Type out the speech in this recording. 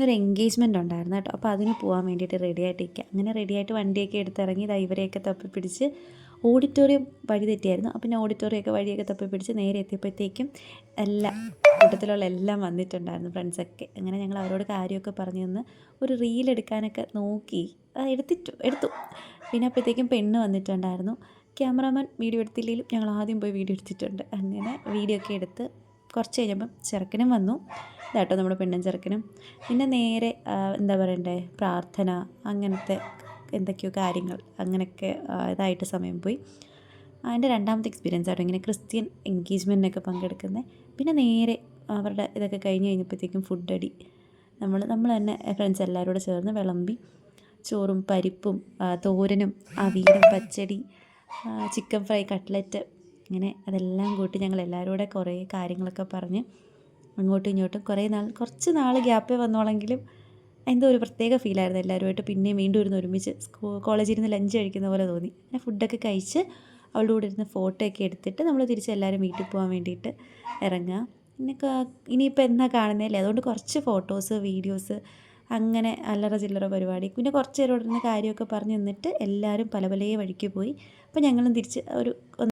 ഇന്നൊരു എൻഗേജ്മെൻ്റ് ഉണ്ടായിരുന്നു കേട്ടോ. അപ്പോൾ അതിന് പോകാൻ വേണ്ടിയിട്ട് റെഡിയായിട്ടിരിക്കുക. അങ്ങനെ റെഡിയായിട്ട് വണ്ടിയൊക്കെ എടുത്തിറങ്ങി ഇതാ ഇവരെയൊക്കെ തപ്പിപ്പിടിച്ച് ഓഡിറ്റോറിയം വഴി തെറ്റിയായിരുന്നു. അപ്പം പിന്നെ ഓഡിറ്റോറിയമൊക്കെ വഴിയൊക്കെ തപ്പിപ്പിടിച്ച് നേരെ എത്തിയപ്പോഴത്തേക്കും എല്ലാം കൂട്ടത്തിലുള്ള എല്ലാം വന്നിട്ടുണ്ടായിരുന്നു ഫ്രണ്ട്സൊക്കെ. അങ്ങനെ ഞങ്ങൾ അവരോട് കാര്യമൊക്കെ പറഞ്ഞു തന്ന് ഒരു റീൽ എടുക്കാനൊക്കെ നോക്കി എടുത്തു. പിന്നെ അപ്പോഴത്തേക്കും പെണ്ണ് വന്നിട്ടുണ്ടായിരുന്നു. ക്യാമറാമാൻ വീഡിയോ എടുത്തില്ലെങ്കിലും ഞങ്ങൾ ആദ്യം പോയി വീഡിയോ എടുത്തിട്ടുണ്ട്. അങ്ങനെ വീഡിയോ ഒക്കെ എടുത്ത് കുറച്ച് കഴിഞ്ഞപ്പം ചെറുക്കനും വന്നു. ഇതാട്ടോ നമ്മുടെ പെണ്ണും ചെറുക്കനും. പിന്നെ നേരെ എന്താ പറയണ്ടേ, പ്രാർത്ഥന അങ്ങനത്തെ എന്തൊക്കെയോ കാര്യങ്ങൾ അങ്ങനെയൊക്കെ ഇതായിട്ട് സമയം പോയി. അതിൻ്റെ രണ്ടാമത്തെ എക്സ്പീരിയൻസ് ആട്ടോ ഇങ്ങനെ ക്രിസ്ത്യൻ എൻഗേജ്മെൻറ്റിനൊക്കെ പങ്കെടുക്കുന്നത്. പിന്നെ നേരെ അവരുടെ ഇതൊക്കെ കഴിഞ്ഞപ്പോഴത്തേക്കും ഫുഡ് അടി. നമ്മൾ തന്നെ ഫ്രണ്ട്സ് എല്ലാവരും കൂടെ ചേർന്ന് വിളമ്പി ചോറും പരിപ്പും തോരനും അവിയലും പച്ചടി ചിക്കൻ ഫ്രൈ കട്ട്ലറ്റ് ഇങ്ങനെ അതെല്ലാം കൂട്ടി ഞങ്ങൾ എല്ലാവരും കൂടെ കുറേ കാര്യങ്ങളൊക്കെ പറഞ്ഞ് അങ്ങോട്ടും ഇങ്ങോട്ടും കുറച്ച് നാൾ ഗ്യാപ്പേ വന്നോളെങ്കിലും എന്തോ ഒരു പ്രത്യേക ഫീലായിരുന്നു. എല്ലാവരുമായിട്ട് പിന്നെയും വീണ്ടും ഇരുന്ന് ഒരുമിച്ച് കോളേജിൽ ഇരുന്ന് ലഞ്ച് കഴിക്കുന്ന പോലെ തോന്നി. അങ്ങനെ ഫുഡൊക്കെ കഴിച്ച് അവളുടെ കൂടെ ഇരുന്ന് ഫോട്ടോ ഒക്കെ എടുത്തിട്ട് നമ്മൾ തിരിച്ച് എല്ലാവരും വീട്ടിൽ പോകാൻ വേണ്ടിയിട്ട് ഇറങ്ങുക. പിന്നെ ഇനിയിപ്പോൾ എന്നാ കാണുന്നതല്ലേ, അതുകൊണ്ട് കുറച്ച് ഫോട്ടോസ് വീഡിയോസ് അങ്ങനെ അല്ലറ ചില്ലറ പരിപാടി. പിന്നെ കുറച്ച് നേരം ഇരുന്ന് കാര്യമൊക്കെ പറഞ്ഞ് നിന്നിട്ട് എല്ലാവരും പല പല വഴിക്ക് പോയി. അപ്പോൾ ഞങ്ങളും തിരിച്ച് ഒരു